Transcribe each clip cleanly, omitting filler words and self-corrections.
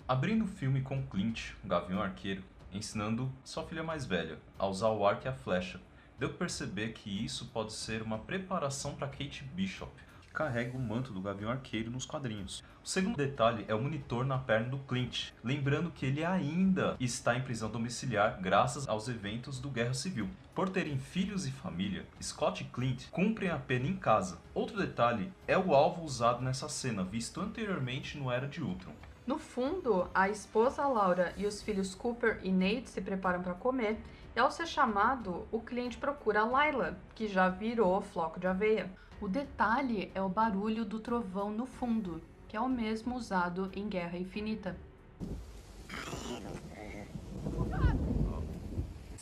Abrindo o filme com Clint, o Gavião Arqueiro, ensinando sua filha mais velha a usar o arco e a flecha, deu para perceber que isso pode ser uma preparação para Kate Bishop, que carrega o manto do Gavião Arqueiro nos quadrinhos. O segundo detalhe é o monitor na perna do Clint, lembrando que ele ainda está em prisão domiciliar graças aos eventos do Guerra Civil. Por terem filhos e família, Scott e Clint cumprem a pena em casa. Outro detalhe é o alvo usado nessa cena, visto anteriormente no Era de Ultron. No fundo, a esposa Laura e os filhos Cooper e Nate se preparam para comer, e ao ser chamado, o cliente procura a Layla, que já virou floco de aveia. O detalhe é o barulho do trovão no fundo, que é o mesmo usado em Guerra Infinita.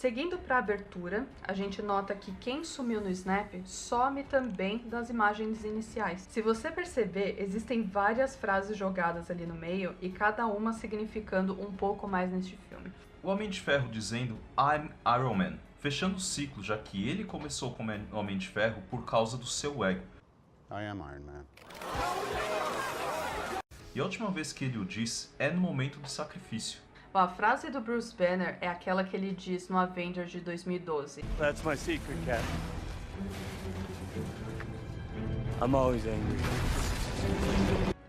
Seguindo para a abertura, a gente nota que quem sumiu no Snap some também das imagens iniciais. Se você perceber, existem várias frases jogadas ali no meio e cada uma significando um pouco mais neste filme. O Homem de Ferro dizendo I'm Iron Man, fechando o ciclo, já que ele começou como Homem de Ferro por causa do seu ego. I am Iron Man. E a última vez que ele o diz é no momento do sacrifício. Bom, a frase do Bruce Banner é aquela que ele diz no Avengers de 2012. That's my secret, Cap. I'm always angry.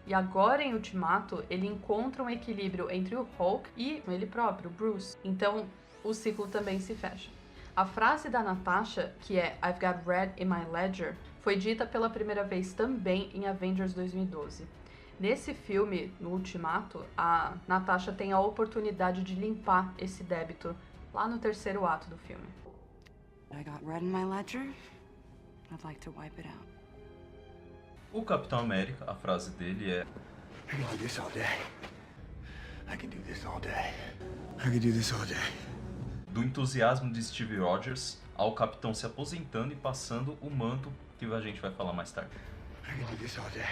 E agora em Ultimato, ele encontra um equilíbrio entre o Hulk e ele próprio, o Bruce. Então, o ciclo também se fecha. A frase da Natasha, que é I've got red in my ledger, foi dita pela primeira vez também em Avengers 2012. Nesse filme, no Ultimato, a Natasha tem a oportunidade de limpar esse débito lá no terceiro ato do filme. I got red in my ledger. I'd like to wipe it out. O Capitão América, a frase dele é I can do this all day. I can do this all day. I can do this all day. do entusiasmo de Steve Rogers ao Capitão se aposentando e passando o manto que a gente vai falar mais tarde. I can do this all day.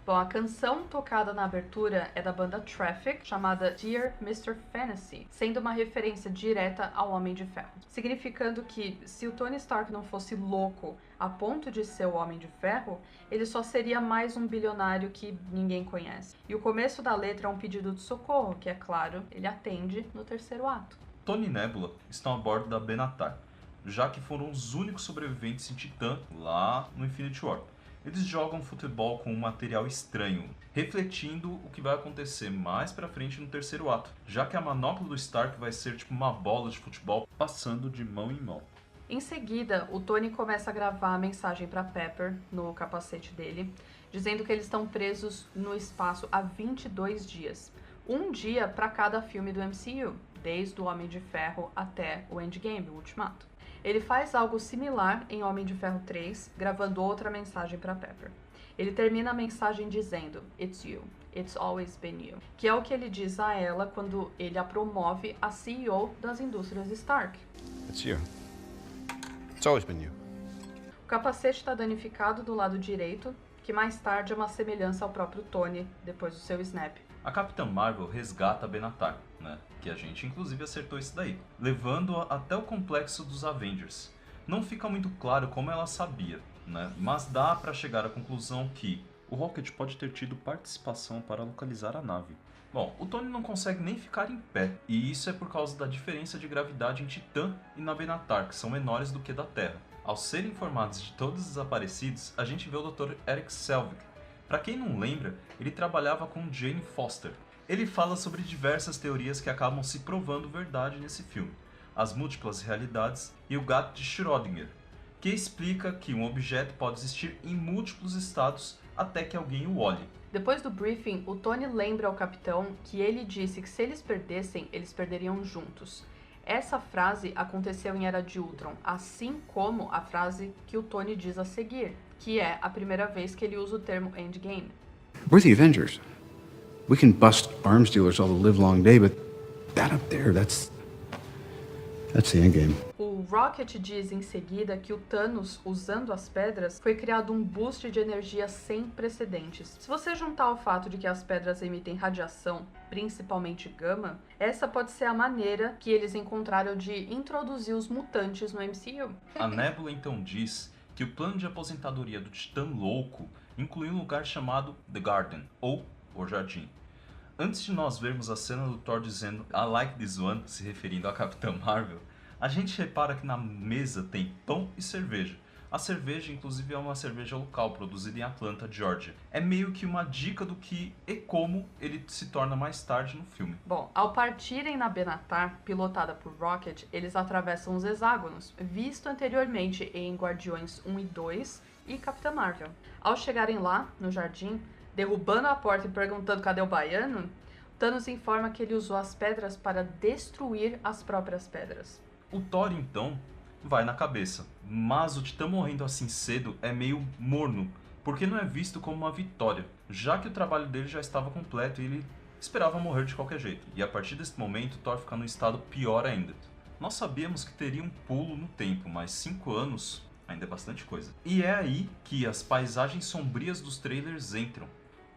Bom, a canção tocada na abertura é da banda Traffic, chamada Dear Mr. Fantasy, sendo uma referência direta ao Homem de Ferro. Significando que, se o Tony Stark não fosse louco a ponto de ser o Homem de Ferro, ele só seria mais um bilionário que ninguém conhece. E o começo da letra é um pedido de socorro, que, é claro, ele atende no terceiro ato. Tony e Nebula estão a bordo da Benatar, já que foram os únicos sobreviventes em Titã lá no Infinity War. Eles jogam futebol com um material estranho, refletindo o que vai acontecer mais pra frente no terceiro ato, já que a manopla do Stark vai ser tipo uma bola de futebol passando de mão em mão. Em seguida, o Tony começa a gravar a mensagem para Pepper no capacete dele, dizendo que eles estão presos no espaço há 22 dias. Um dia para cada filme do MCU, desde o Homem de Ferro até o Endgame, o Ultimato. Ele faz algo similar em Homem de Ferro 3, gravando outra mensagem para Pepper. Ele termina a mensagem dizendo It's you, it's always been you, que é o que ele diz a ela quando ele a promove a CEO das indústrias Stark. It's you. It's always been you. O capacete está danificado do lado direito, que mais tarde é uma semelhança ao próprio Tony, depois do seu snap. A Capitã Marvel resgata a Benatar, né? Que a gente inclusive acertou isso daí, levando-a até o complexo dos Avengers. Não fica muito claro como ela sabia, né? Mas dá para chegar à conclusão que o Rocket pode ter tido participação para localizar a nave. Bom, o Tony não consegue nem ficar em pé, e isso é por causa da diferença de gravidade em Titã e na Benatar, que são menores do que da Terra. Ao serem informados de todos os desaparecidos, a gente vê o Dr. Eric Selvig. Para quem não lembra, ele trabalhava com Jane Foster. Ele fala sobre diversas teorias que acabam se provando verdade nesse filme, as múltiplas realidades e o gato de Schrödinger, que explica que um objeto pode existir em múltiplos estados até que alguém o olhe. Depois do briefing, o Tony lembra ao capitão que ele disse que se eles perdessem, eles perderiam juntos. Essa frase aconteceu em Era de Ultron, assim como a frase que o Tony diz a seguir, que é a primeira vez que ele usa o termo Endgame. We're the Avengers. We can bust arms dealers all the live long day, but that up there, that's the endgame. O Rocket diz em seguida que o Thanos, usando as pedras, foi criado um boost de energia sem precedentes. Se você juntar ao fato de que as pedras emitem radiação, principalmente gama, essa pode ser a maneira que eles encontraram de introduzir os mutantes no MCU. A Nebula então diz que o plano de aposentadoria do Titã Louco inclui um lugar chamado The Garden, ou o Jardim. Antes de nós vermos a cena do Thor dizendo I like this one, se referindo à Capitã Marvel, a gente repara que na mesa tem pão e cerveja. A cerveja, inclusive, é uma cerveja local, produzida em Atlanta, Georgia. É meio que uma dica do que e como ele se torna mais tarde no filme. Bom, ao partirem na Benatar, pilotada por Rocket, eles atravessam os hexágonos, visto anteriormente em Guardiões 1 e 2 e Capitã Marvel. Ao chegarem lá, no jardim, derrubando a porta e perguntando cadê o baiano, Thanos informa que ele usou as pedras para destruir as próprias pedras. O Thor, então, vai na cabeça, mas o Titã morrendo assim cedo é meio morno, porque não é visto como uma vitória, já que o trabalho dele já estava completo e ele esperava morrer de qualquer jeito. E a partir desse momento, Thor fica num estado pior ainda. Nós sabíamos que teria um pulo no tempo, mas 5 anos ainda é bastante coisa. E é aí que as paisagens sombrias dos trailers entram.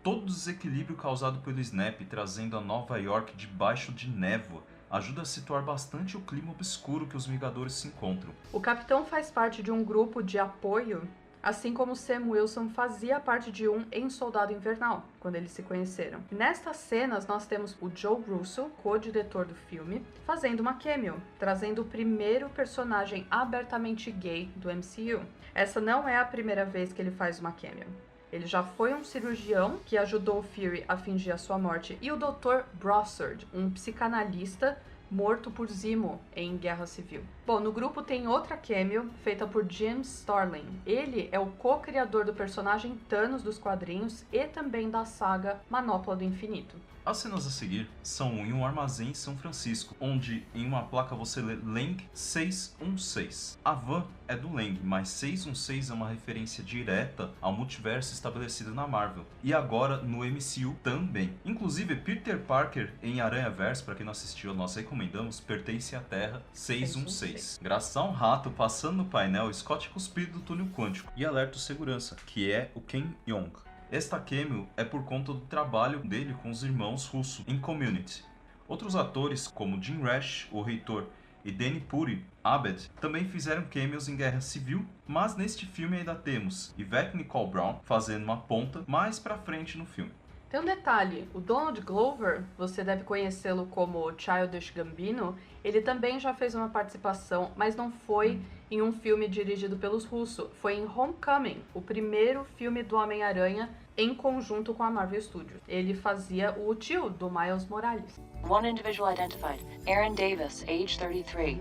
Todo o desequilíbrio causado pelo Snap, trazendo a Nova York debaixo de névoa, ajuda a situar bastante o clima obscuro que os Vingadores se encontram. O Capitão faz parte de um grupo de apoio, assim como Sam Wilson fazia parte de um em Soldado Invernal, quando eles se conheceram. Nestas cenas, nós temos o Joe Russo, co-diretor do filme, fazendo uma cameo, trazendo o primeiro personagem abertamente gay do MCU. Essa não é a primeira vez que ele faz uma cameo. Ele já foi um cirurgião que ajudou o Fury a fingir a sua morte, e o Dr. Brossard, um psicanalista morto por Zemo em Guerra Civil. Bom, no grupo tem outra cameo feita por Jim Starlin. Ele é o co-criador do personagem Thanos dos quadrinhos e também da saga Manopla do Infinito. As cenas a seguir são em um armazém em São Francisco, onde em uma placa você lê Lang 616. A van é do Lang, mas 616 é uma referência direta ao multiverso estabelecido na Marvel. E agora no MCU também. Inclusive, Peter Parker em Aranhaverso, para quem não assistiu, nós recomendamos, pertence à Terra 616. Graças a um rato passando no painel, Scott é cuspido do túnel quântico e alerta o segurança, que é o Ken Jeong. Esta cameo é por conta do trabalho dele com os irmãos Russo em Community. Outros atores, como Jim Rash, o Reitor, e Danny Puri, Abed, também fizeram cameos em Guerra Civil, mas neste filme ainda temos Yvette Nicole Brown fazendo uma ponta mais pra frente no filme. Tem um detalhe, o Donald Glover, você deve conhecê-lo como Childish Gambino, ele também já fez uma participação, mas não foi em um filme dirigido pelos Russo, foi em Homecoming, o primeiro filme do Homem-Aranha em conjunto com a Marvel Studios. Ele fazia o tio do Miles Morales. One individual identified, Aaron Davis, age 33.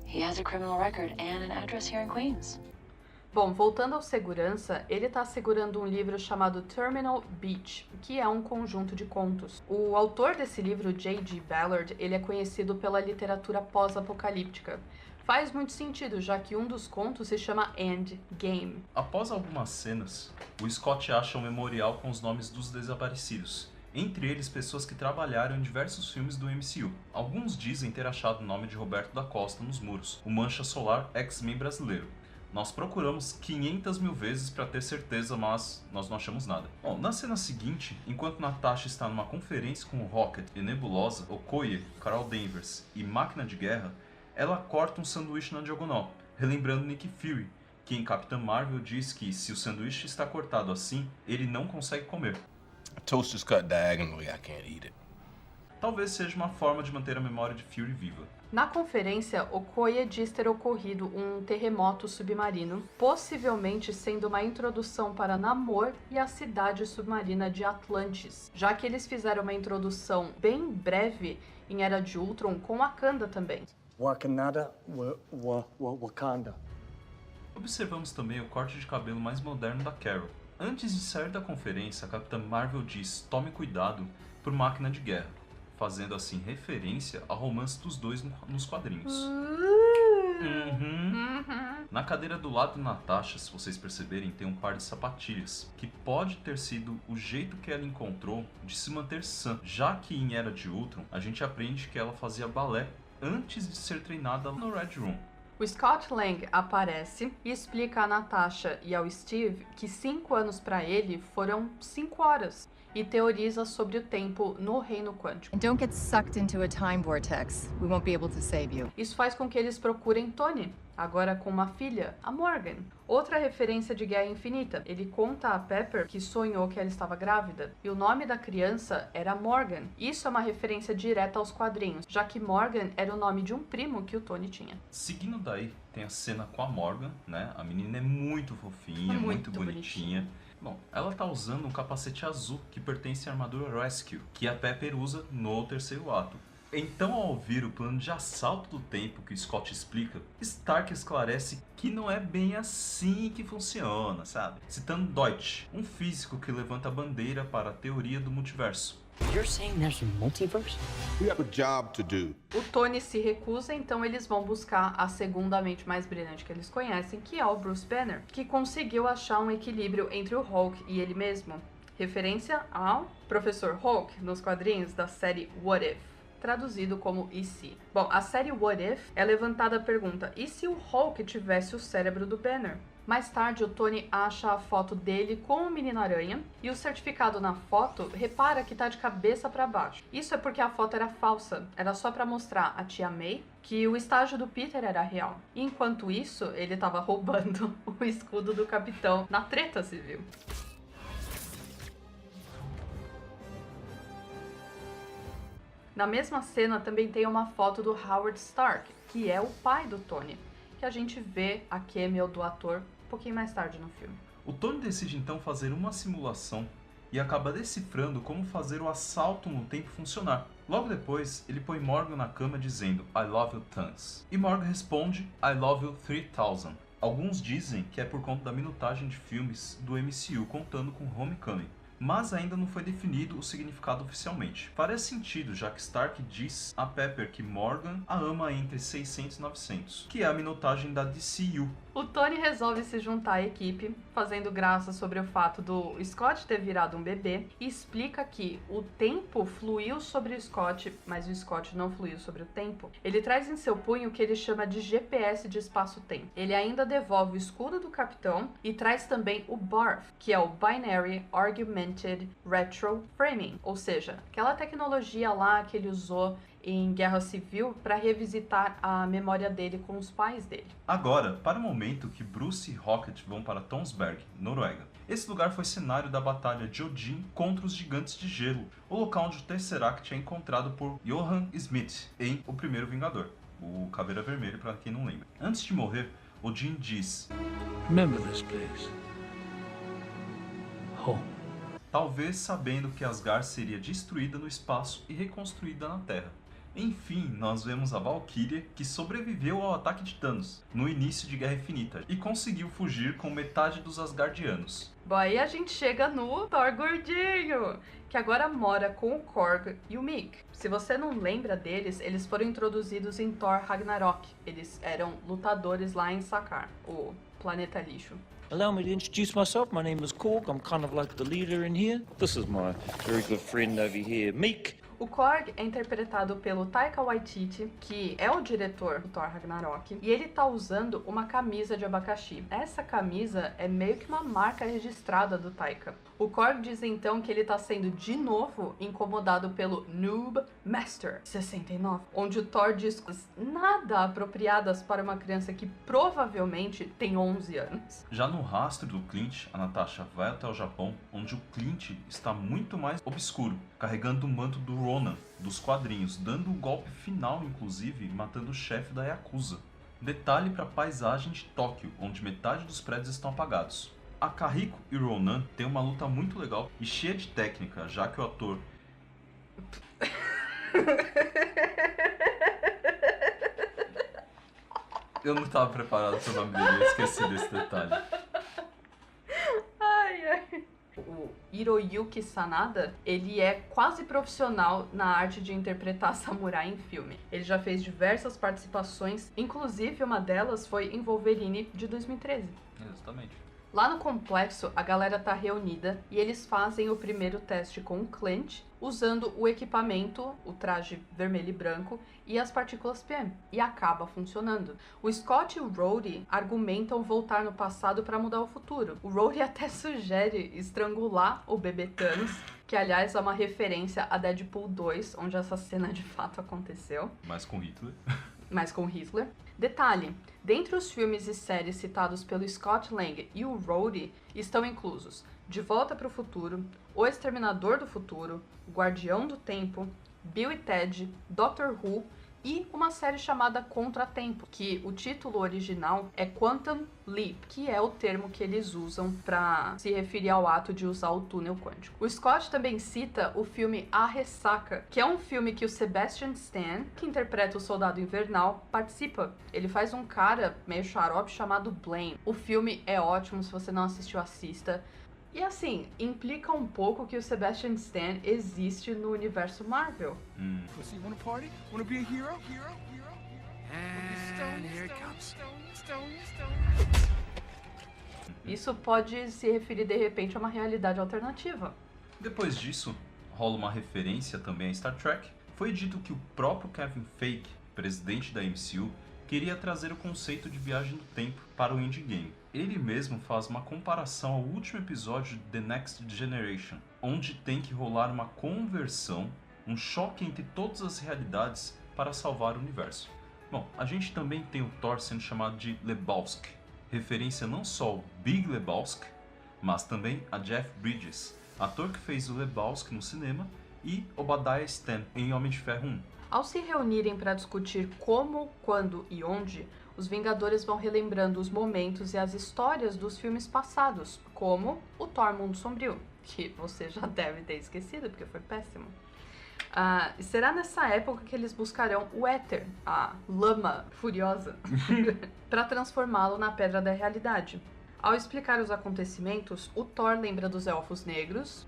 He has a criminal record and an address here in Queens. Bom, voltando ao segurança, ele está segurando um livro chamado Terminal Beach, que é um conjunto de contos. O autor desse livro, J.G. Ballard, ele é conhecido pela literatura pós-apocalíptica. Faz muito sentido, já que um dos contos se chama Endgame. Após algumas cenas, o Scott acha um memorial com os nomes dos desaparecidos, entre eles pessoas que trabalharam em diversos filmes do MCU. Alguns dizem ter achado o nome de Roberto da Costa nos muros, o Mancha Solar X-Men brasileiro. Nós procuramos 500 mil vezes para ter certeza, mas nós não achamos nada. Bom, na cena seguinte, enquanto Natasha está numa conferência com o Rocket e Nebulosa, Okoye, Carol Danvers e Máquina de Guerra, ela corta um sanduíche na diagonal, relembrando Nick Fury, que em Capitã Marvel diz que se o sanduíche está cortado assim, ele não consegue comer. A toast is cut diagonally, I can't eat it. Talvez seja uma forma de manter a memória de Fury viva. Na conferência, Okoye diz ter ocorrido um terremoto submarino, possivelmente sendo uma introdução para Namor e a cidade submarina de Atlantis, já que eles fizeram uma introdução bem breve em Era de Ultron com Wakanda também. Wakanda, Wakanda. Observamos também o corte de cabelo mais moderno da Carol. Antes de sair da conferência, a Capitã Marvel diz "tome cuidado" por Máquina de Guerra, fazendo assim referência ao romance dos dois nos quadrinhos. Na cadeira do lado de Natasha, se vocês perceberem, tem um par de sapatilhas, que pode ter sido o jeito que ela encontrou de se manter sã, já que em Era de Ultron a gente aprende que ela fazia balé antes de ser treinada no Red Room. O Scott Lang aparece e explica a Natasha e ao Steve que 5 anos para ele foram 5 horas. e teoriza sobre o tempo no reino quântico. And don't get sucked into a time vortex. We won't be able to save you. Isso faz com que eles procurem Tony, agora com uma filha, a Morgan. Outra referência de Guerra Infinita. Ele conta a Pepper que sonhou que ela estava grávida, e o nome da criança era Morgan. Isso é uma referência direta aos quadrinhos, já que Morgan era o nome de um primo que o Tony tinha. Seguindo daí, tem a cena com a Morgan, né? A menina é muito fofinha, muito bonitinha. Bom, ela tá usando um capacete azul que pertence à armadura Rescue, que a Pepper usa no terceiro ato. Então, ao ouvir o plano de assalto do tempo que o Scott explica, Stark esclarece que não é bem assim que funciona, sabe? Citando Deutsch, um físico que levanta a bandeira para a teoria do multiverso. You're saying there's a multiverse? We have a job to do. O Tony se recusa, então eles vão buscar a segunda mente mais brilhante que eles conhecem, que é o Bruce Banner, que conseguiu achar um equilíbrio entre o Hulk e ele mesmo. Referência ao Professor Hulk nos quadrinhos da série What If, traduzido como E se? Bom, a série What If é levantada a pergunta: e se o Hulk tivesse o cérebro do Banner? Mais tarde, o Tony acha a foto dele com o Menino-Aranha e o certificado na foto repara que tá de cabeça para baixo. Isso é porque a foto era falsa, era só para mostrar a tia May que o estágio do Peter era real. Enquanto isso, ele estava roubando o escudo do Capitão na treta civil. Na mesma cena também tem uma foto do Howard Stark, que é o pai do Tony, que a gente vê a cameo do ator um pouquinho mais tarde no filme. O Tony decide então fazer uma simulação e acaba decifrando como fazer o assalto no tempo funcionar. Logo depois, ele põe Morgan na cama dizendo I love you tons. E Morgan responde I love you 3000. Alguns dizem que é por conta da minutagem de filmes do MCU contando com Homecoming, mas ainda não foi definido o significado oficialmente. Faz sentido, já que Stark diz a Pepper que Morgan a ama entre 600 e 900, que é a minutagem da DCU. O Tony resolve se juntar à equipe, fazendo graça sobre o fato do Scott ter virado um bebê, e explica que o tempo fluiu sobre o Scott, mas o Scott não fluiu sobre o tempo. Ele traz em seu punho o que ele chama de GPS de espaço-tempo. Ele ainda devolve o escudo do Capitão e traz também o BARF, que é o Binary Augmented Retro Framing, ou seja, aquela tecnologia lá que ele usou em Guerra Civil para revisitar a memória dele com os pais dele. Agora, para o momento que Bruce e Rocket vão para Tonsberg, Noruega. Esse lugar foi cenário da batalha de Odin contra os Gigantes de Gelo, o local onde o Tesseract é encontrado por Johann Smith em O Primeiro Vingador, o Caveira Vermelha, para quem não lembra. Antes de morrer, Odin diz: Remember this place. Home. Talvez sabendo que Asgard seria destruída no espaço e reconstruída na Terra. Enfim, nós vemos a Valkyria, que sobreviveu ao ataque de Thanos no início de Guerra Infinita e conseguiu fugir com metade dos Asgardianos. Bom, aí a gente chega no Thor gordinho, que agora mora com o Korg e o Mick. Se você não lembra deles, eles foram introduzidos em Thor Ragnarok. Eles eram lutadores lá em Sakaar, o planeta lixo. Allow me to introduce myself. My name is Korg. I'm kind of like the leader in here. This is my very good friend over here, Meek. O Korg é interpretado pelo Taika Waititi, que é o diretor do Thor Ragnarok, e ele tá usando uma camisa de abacaxi. Essa camisa é meio que uma marca registrada do Taika. O Korg diz então que ele tá sendo de novo incomodado pelo Noob Master 69, onde o Thor diz coisas nada apropriadas para uma criança que provavelmente tem 11 anos. Já no rastro do Clint, a Natasha vai até o Japão, onde o Clint está muito mais obscuro, carregando o manto do Ronan dos quadrinhos, dando o golpe final, inclusive, matando o chefe da Yakuza. Detalhe para a paisagem de Tóquio, onde metade dos prédios estão apagados. Akihiko e Ronan têm uma luta muito legal e cheia de técnica, já que o ator... Eu não estava preparado para o nome dele, eu esqueci desse detalhe. Ai, ai. O Hiroyuki Sanada, ele é quase profissional na arte de interpretar samurai em filme. Ele já fez diversas participações, inclusive uma delas foi em Wolverine de 2013. Exatamente. Lá no complexo, a galera tá reunida e eles fazem o primeiro teste com o Clint, usando o equipamento, o traje vermelho e branco e as partículas PM, e acaba funcionando. O Scott e o Rhodey argumentam voltar no passado para mudar o futuro. O Rhodey até sugere estrangular o bebê Thanos, que aliás é uma referência a Deadpool 2, onde essa cena de fato aconteceu. Mas com Hitler. Mas com Hitler. Detalhe, dentre os filmes e séries citados pelo Scott Lang e o Rhodey estão inclusos De Volta para o Futuro, O Exterminador do Futuro, Guardião do Tempo, Bill e Ted, Doctor Who e uma série chamada Contratempo, que o título original é Quantum Leap, que é o termo que eles usam para se referir ao ato de usar o túnel quântico. O Scott também cita o filme A Ressaca, que é um filme que o Sebastian Stan, que interpreta o Soldado Invernal, participa. Ele faz um cara meio xarope chamado Blaine. O filme é ótimo, se você não assistiu, assista. E assim, implica um pouco que o Sebastian Stan existe no universo Marvel. Pussy, wanna party? Wanna be a hero? And here it comes. Isso pode se referir de repente a uma realidade alternativa. Depois disso, rola uma referência também a Star Trek. Foi dito que o próprio Kevin Feige, presidente da MCU, queria trazer o conceito de viagem do tempo para o Endgame. Ele mesmo faz uma comparação ao último episódio de The Next Generation, onde tem que rolar uma conversão, um choque entre todas as realidades para salvar o universo. Bom, a gente também tem o Thor sendo chamado de Lebowski, referência não só ao Big Lebowski, mas também a Jeff Bridges, ator que fez o Lebowski no cinema, e Obadiah Stane em Homem de Ferro 1. Ao se reunirem para discutir como, quando e onde, os Vingadores vão relembrando os momentos e as histórias dos filmes passados, como o Thor Mundo Sombrio, que você já deve ter esquecido, porque foi péssimo. E será nessa época que eles buscarão o Éter, a lama furiosa, para transformá-lo na Pedra da Realidade. Ao explicar os acontecimentos, o Thor lembra dos Elfos Negros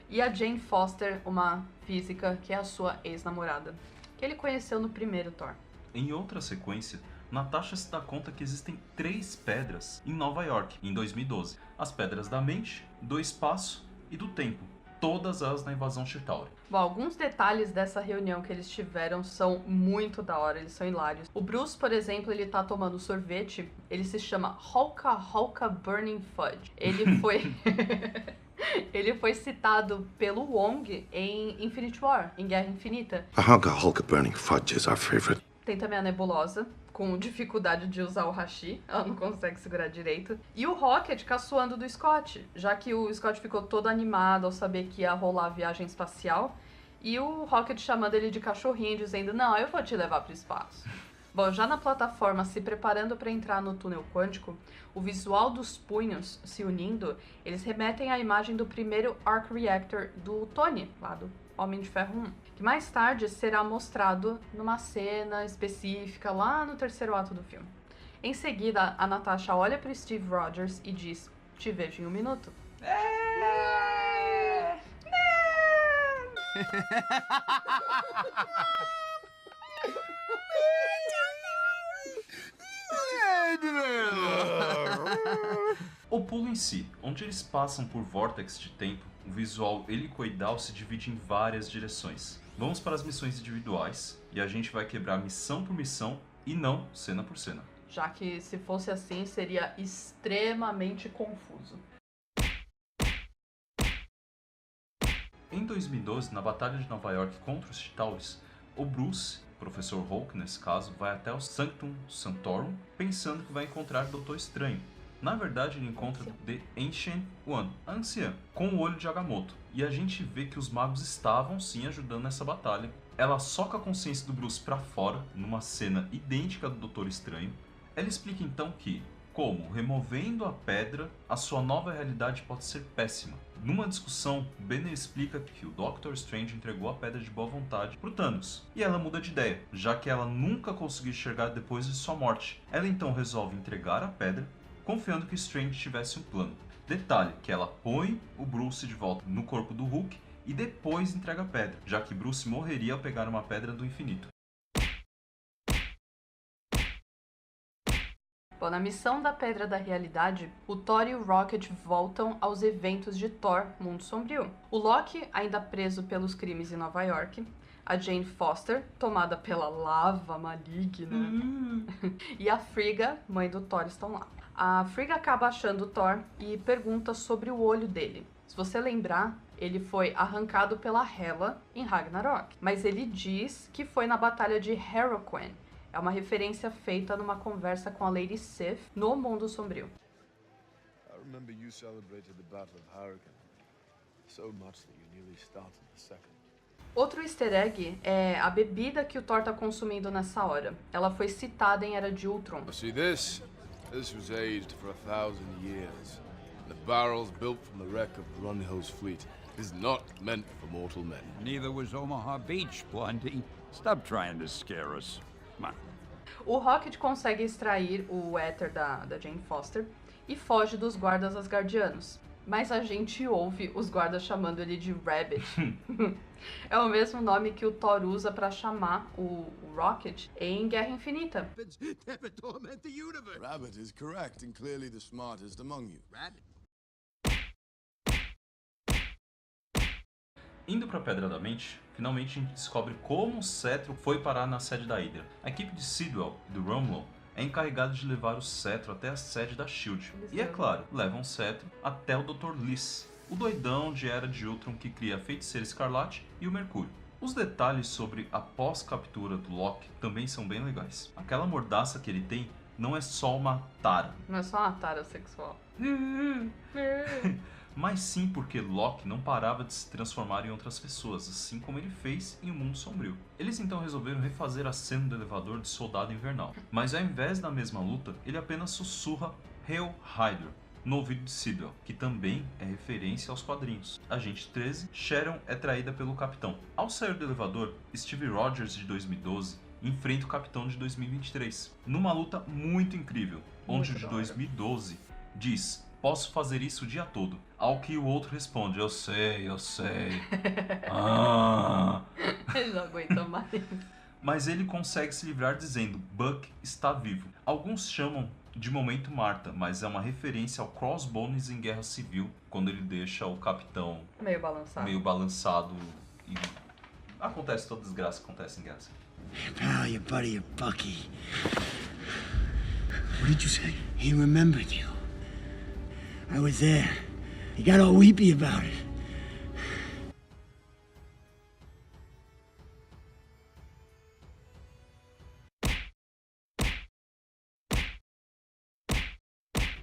e a Jane Foster, uma física que é a sua ex-namorada, que ele conheceu no primeiro Thor. Em outra sequência, Natasha se dá conta que existem 3 pedras em Nova York, em 2012. As pedras da mente, do espaço e do tempo. Todas elas na invasão Chitauri. Bom, alguns detalhes dessa reunião que eles tiveram são muito da hora, eles são hilários. O Bruce, por exemplo, ele tá tomando sorvete, ele se chama Hulka Hulka Burning Fudge. Ele foi... ele foi citado pelo Wong em Infinity War, em Guerra Infinita. A Hulka Hulka Burning Fudge is our favorite. Tem também a Nebulosa, com dificuldade de usar o hashi, ela não consegue segurar direito. E o Rocket caçoando do Scott, já que o Scott ficou todo animado ao saber que ia rolar a viagem espacial. E o Rocket chamando ele de cachorrinho, dizendo, não, eu vou te levar pro espaço. Bom, já na plataforma, se preparando para entrar no túnel quântico, o visual dos punhos se unindo, eles remetem à imagem do primeiro Arc Reactor do Tony, lá do Homem de Ferro 1, que mais tarde será mostrado numa cena específica lá no terceiro ato do filme. Em seguida, a Natasha olha para Steve Rogers e diz, te vejo em 1 minuto. O pulo em si, onde eles passam por vórtices de tempo, o visual helicoidal se divide em várias direções. Vamos para as missões individuais, e a gente vai quebrar missão por missão e não cena por cena. Já que se fosse assim, seria extremamente confuso. Em 2012, na Batalha de Nova York contra os Chitauris, o Bruce, Professor Hulk nesse caso, vai até o Sanctum Sanctorum pensando que vai encontrar o Doutor Estranho. Na verdade, ele encontra The Ancient One, a anciã, com o olho de Agamotto. E a gente vê que os magos estavam sim ajudando nessa batalha. Ela soca a consciência do Bruce pra fora, numa cena idêntica do Doutor Estranho. Ela explica então que, como removendo a pedra, a sua nova realidade pode ser péssima. Numa discussão, Banner explica que o Doctor Strange entregou a pedra de boa vontade pro Thanos. E ela muda de ideia, já que ela nunca conseguiu enxergar depois de sua morte. Ela então resolve entregar a pedra, confiando que Strange tivesse um plano. Detalhe, que ela põe o Bruce de volta no corpo do Hulk e depois entrega a pedra, já que Bruce morreria ao pegar uma pedra do infinito. Bom, na missão da Pedra da Realidade, o Thor e o Rocket voltam aos eventos de Thor Mundo Sombrio. O Loki, ainda preso pelos crimes em Nova York, a Jane Foster, tomada pela lava maligna, e a Frigga, mãe do Thor, estão lá. A Frigga acaba achando o Thor e pergunta sobre o olho dele. Se você lembrar, ele foi arrancado pela Hela em Ragnarok, mas ele diz que foi na Batalha de Harroquin. É uma referência feita numa conversa com a Lady Sif no Mundo Sombrio. I remember you celebrated the Battle of Harrigan so much that you nearly started the second. Outro easter egg é a bebida que o Thor tá consumindo nessa hora. Ela foi citada em Era de Ultron. See this? This was aged for 1,000 years. The barrels built from the wreck of Grunhild's fleet is not meant for mortal men. Neither was Omaha Beach, Blondie. Stop trying to scare us. Come on. O Rocket consegue extrair o éter da Jane Foster e foge dos guardas asgardianos. Mas a gente ouve os guardas chamando ele de Rabbit. É o mesmo nome que o Thor usa pra chamar o Rocket em Guerra Infinita. Rabbit is correct and clearly the smartest among you. Rabbit? Indo para a Pedra da Mente, finalmente a gente descobre como o cetro foi parar na sede da Hydra. A equipe de Sidwell e do Rumlow é encarregada de levar o cetro até a sede da S.H.I.E.L.D. E, é claro, levam o cetro até o Dr. Liss, o doidão de Era de Ultron que cria a Feiticeira Escarlate e o Mercúrio. Os detalhes sobre a pós-captura do Loki também são bem legais. Aquela mordaça que ele tem não é só uma tara. Não é só uma tara sexual. Mas sim porque Loki não parava de se transformar em outras pessoas, assim como ele fez em O Mundo Sombrio. Eles então resolveram refazer a cena do elevador de Soldado Invernal, mas ao invés da mesma luta, ele apenas sussurra Hail Hydra no ouvido de Sidwell, que também é referência aos quadrinhos. Agente 13, Sharon é traída pelo Capitão. Ao sair do elevador, Steve Rogers de 2012 enfrenta o Capitão de 2023, numa luta muito incrível, onde o de 2012 diz: "Posso fazer isso o dia todo." Ao que o outro responde: eu sei. Ele não aguenta mais. Mas ele consegue se livrar dizendo: Buck está vivo. Alguns chamam de momento Marta, mas é uma referência ao Crossbones em Guerra Civil, quando ele deixa o Capitão meio balançado e acontece toda desgraça que acontece em Guerra Civil. Pal, your buddy, your Bucky. What did you say? He remembered you. I was there. He got all weepy about it.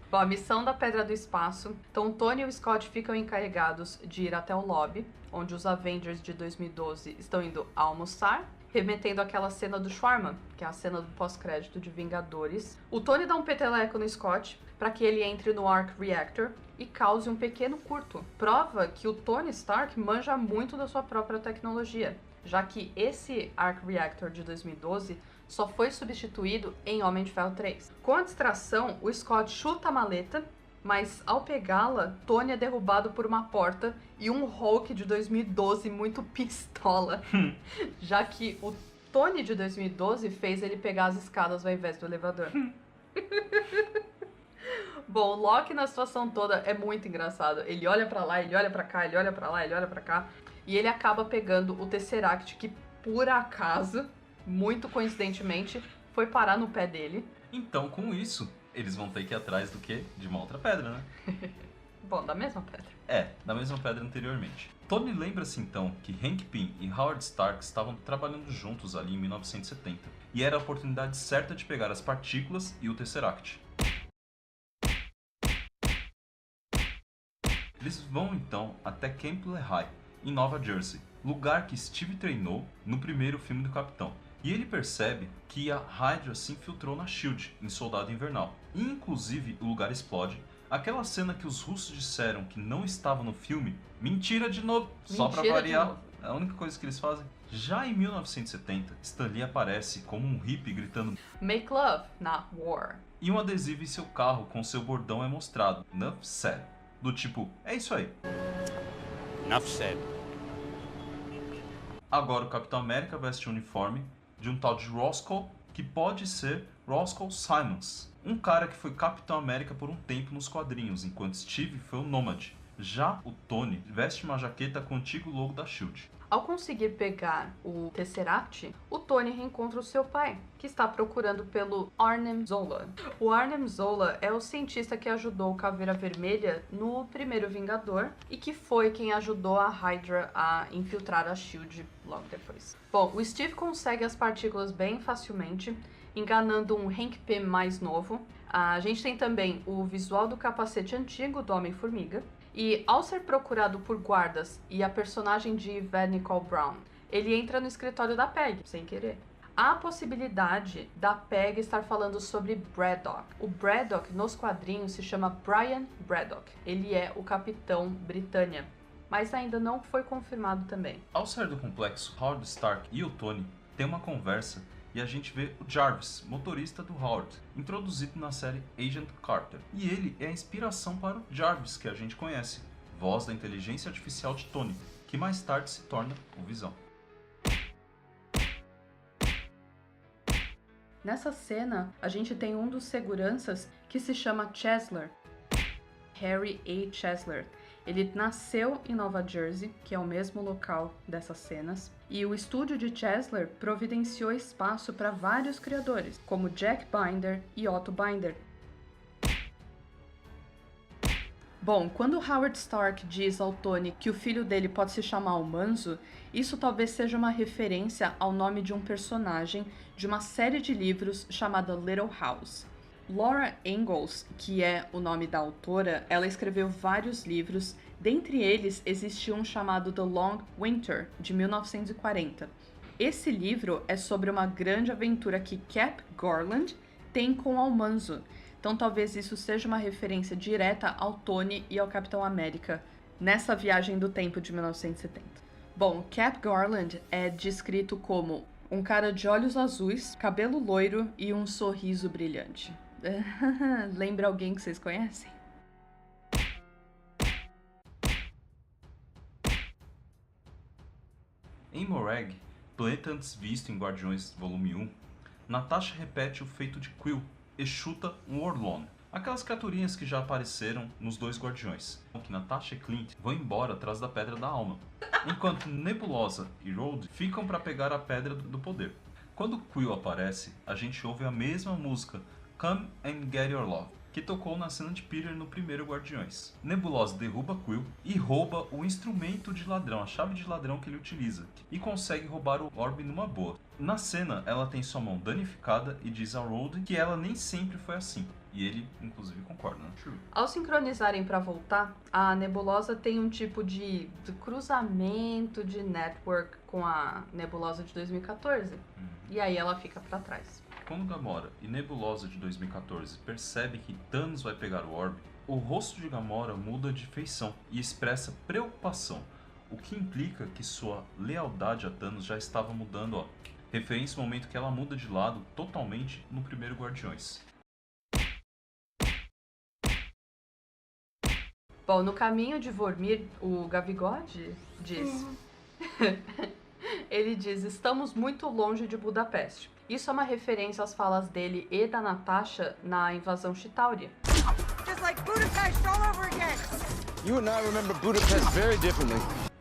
Bom, a missão da Pedra do Espaço. Então, Tony e o Scott ficam encarregados de ir até o lobby, onde os Avengers de 2012 estão indo almoçar, remetendo àquela cena do Shawarma, que é a cena do pós-crédito de Vingadores. O Tony dá um peteleco no Scott para que ele entre no Arc Reactor e cause um pequeno curto. Prova que o Tony Stark manja muito da sua própria tecnologia, já que esse Arc Reactor de 2012 só foi substituído em Homem de Ferro 3. Com a distração, o Scott chuta a maleta, mas ao pegá-la, Tony é derrubado por uma porta e um Hulk de 2012 muito pistola, já que o Tony de 2012 fez ele pegar as escadas ao invés do elevador. Bom, o Loki na situação toda é muito engraçado. Ele olha pra lá, ele olha pra cá, ele olha pra lá, ele olha pra cá, e ele acaba pegando o Tesseract, que por acaso, muito coincidentemente, foi parar no pé dele. Então, com isso, eles vão ter que ir atrás do quê? De uma outra pedra, né? Bom, da mesma pedra. É, da mesma pedra anteriormente. Tony lembra-se então que Hank Pym e Howard Stark estavam trabalhando juntos ali em 1970, e era a oportunidade certa de pegar as partículas e o Tesseract. Eles vão então até Camp Lehigh, em Nova Jersey, lugar que Steve treinou no primeiro filme do Capitão. E ele percebe que a Hydra se infiltrou na S.H.I.E.L.D. em Soldado Invernal. E, inclusive, o lugar explode. Aquela cena que os russos disseram que não estava no filme, mentira de novo, só pra variar. É a única coisa que eles fazem. Já em 1970, Stan Lee aparece como um hippie gritando "Make love, not war." E um adesivo em seu carro com seu bordão é mostrado, "Enough said", do tipo, é isso aí. Enough said. Agora o Capitão América veste o uniforme de um tal de Roscoe que pode ser Roscoe Simons, um cara que foi Capitão América por um tempo nos quadrinhos, enquanto Steve foi o Nômade. Já o Tony veste uma jaqueta com o antigo logo da SHIELD. Ao conseguir pegar o Tesseract, o Tony reencontra o seu pai, que está procurando pelo Arnim Zola. O Arnim Zola é o cientista que ajudou o Caveira Vermelha no primeiro Vingador e que foi quem ajudou a Hydra a infiltrar a SHIELD logo depois. Bom, o Steve consegue as partículas bem facilmente, enganando um Hank Pym mais novo. A gente tem também o visual do capacete antigo do Homem-Formiga. E ao ser procurado por guardas e a personagem de Yvette Nicole Brown, ele entra no escritório da PEG, sem querer. Há a possibilidade da PEG estar falando sobre Braddock. O Braddock nos quadrinhos se chama Brian Braddock. Ele é o Capitão Britânia, mas ainda não foi confirmado também. Ao sair do complexo, Howard Stark e o Tony têm uma conversa e a gente vê o Jarvis, motorista do Howard, introduzido na série Agent Carter. E ele é a inspiração para o Jarvis, que a gente conhece, voz da inteligência artificial de Tony, que mais tarde se torna o Visão. Nessa cena, a gente tem um dos seguranças que se chama Chesler, Harry A. Chesler. Ele nasceu em Nova Jersey, que é o mesmo local dessas cenas, e o estúdio de Chesler providenciou espaço para vários criadores, como Jack Binder e Otto Binder. Bom, quando Howard Stark diz ao Tony que o filho dele pode se chamar Almanzo, isso talvez seja uma referência ao nome de um personagem de uma série de livros chamada Little House. Laura Ingalls, que é o nome da autora, ela escreveu vários livros, dentre eles existe um chamado The Long Winter, de 1940. Esse livro é sobre uma grande aventura que Cap Garland tem com Almanzo, então talvez isso seja uma referência direta ao Tony e ao Capitão América nessa viagem do tempo de 1970. Bom, Cap Garland é descrito como um cara de olhos azuis, cabelo loiro e um sorriso brilhante. Lembra alguém que vocês conhecem? Em Morag, planeta antes visto em Guardiões Volume 1, Natasha repete o feito de Quill e chuta um Orlon, aquelas criaturinhas que já apareceram nos dois Guardiões, que Natasha e Clint vão embora atrás da Pedra da Alma, enquanto Nebulosa e Rhodey ficam para pegar a Pedra do Poder. Quando Quill aparece, a gente ouve a mesma música Come and Get Your Love, que tocou na cena de Peter no primeiro Guardiões. Nebulosa derruba Quill e rouba o instrumento de ladrão, a chave de ladrão que ele utiliza, e consegue roubar o orbe numa boa. Na cena, ela tem sua mão danificada e diz a Rhodey que ela nem sempre foi assim. E ele, inclusive, concorda, né? True. Ao sincronizarem para voltar, a Nebulosa tem um tipo de cruzamento de network com a Nebulosa de 2014. E aí ela fica para trás. Quando Gamora e Nebulosa de 2014 percebem que Thanos vai pegar o orbe, o rosto de Gamora muda de feição e expressa preocupação, o que implica que sua lealdade a Thanos já estava mudando, ó. Referência ao momento que ela muda de lado totalmente no primeiro Guardiões. Bom, no caminho de Vormir, o Gavigode diz... Ele diz, estamos muito longe de Budapeste. Isso é uma referência às falas dele e da Natasha na invasão Chitauri. Just like Budapest all over again. You and I remember Budapest very differently.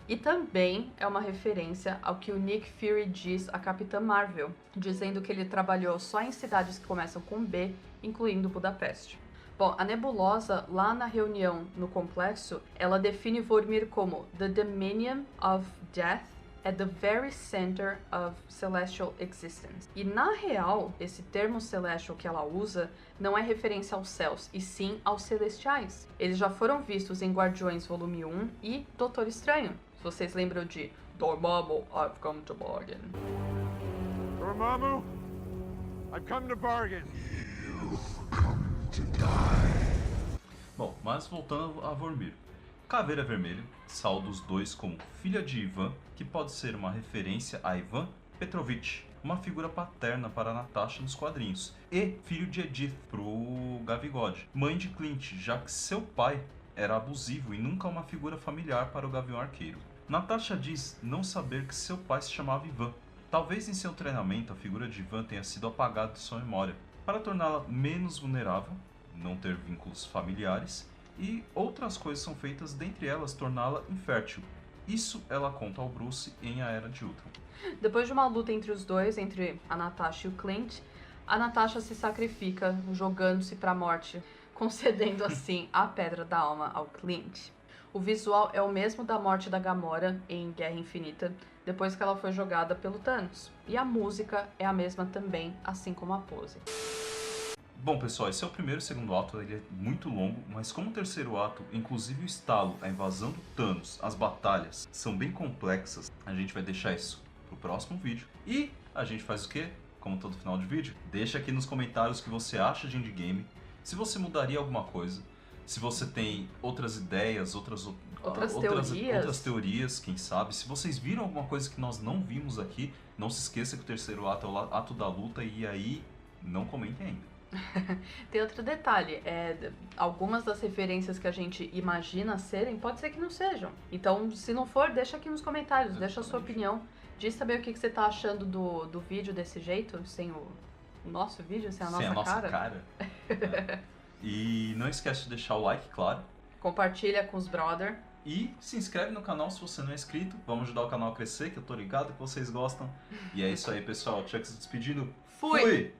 E também é uma referência ao que o Nick Fury diz a Capitã Marvel, dizendo que ele trabalhou só em cidades que começam com B, incluindo Budapeste. Bom, a Nebulosa, lá na reunião no complexo, ela define Vormir como The Dominion of Death at the very center of celestial existence. E na real, esse termo celestial que ela usa não é referência aos céus, e sim aos celestiais. Eles já foram vistos em Guardiões Volume 1 e Doutor Estranho. Se vocês lembram de Dormammu, I've come to bargain. Dormammu, I've come to bargain. Bom, mas voltando a Vormir. Caveira Vermelha salda os dois como filha de Ivan, que pode ser uma referência a Ivan Petrovich, uma figura paterna para Natasha nos quadrinhos, e filho de Edith pro Gavigode, mãe de Clint, já que seu pai era abusivo e nunca uma figura familiar para o Gavião Arqueiro. Natasha diz não saber que seu pai se chamava Ivan, Talvez em seu treinamento a figura de Van tenha sido apagada de sua memória, para torná-la menos vulnerável, não ter vínculos familiares, e outras coisas são feitas, dentre elas torná-la infértil. Isso ela conta ao Bruce em A Era de Ultron. Depois de uma luta entre os dois, entre a Natasha e o Clint, a Natasha se sacrifica, jogando-se para a morte, concedendo assim a Pedra da Alma ao Clint. O visual é o mesmo da morte da Gamora em Guerra Infinita, depois que ela foi jogada pelo Thanos. E a música é a mesma também, assim como a pose. Bom, pessoal, esse é o primeiro e segundo ato, ele é muito longo, mas como o terceiro ato, inclusive o estalo, a invasão do Thanos, as batalhas, são bem complexas, a gente vai deixar isso pro próximo vídeo. E a gente faz o quê? Como todo final de vídeo, deixa aqui nos comentários o que você acha de Endgame, se você mudaria alguma coisa, se você tem outras ideias, outras teorias, quem sabe. Se vocês viram alguma coisa que nós não vimos aqui, não se esqueça que o terceiro ato é o ato da luta, e aí não comentem ainda. Tem outro detalhe, algumas das referências que a gente imagina serem, pode ser que não sejam. Então, se não for, deixa aqui nos comentários, deixa a sua opinião. Diz também o que você tá achando do vídeo desse jeito, sem o nosso vídeo, sem a nossa cara. É. E não esquece de deixar o like, claro. Compartilha com os brother. E se inscreve no canal se você não é inscrito. Vamos ajudar o canal a crescer, que eu tô ligado que vocês gostam. E é isso aí, pessoal. Chuck se despedindo. Fui!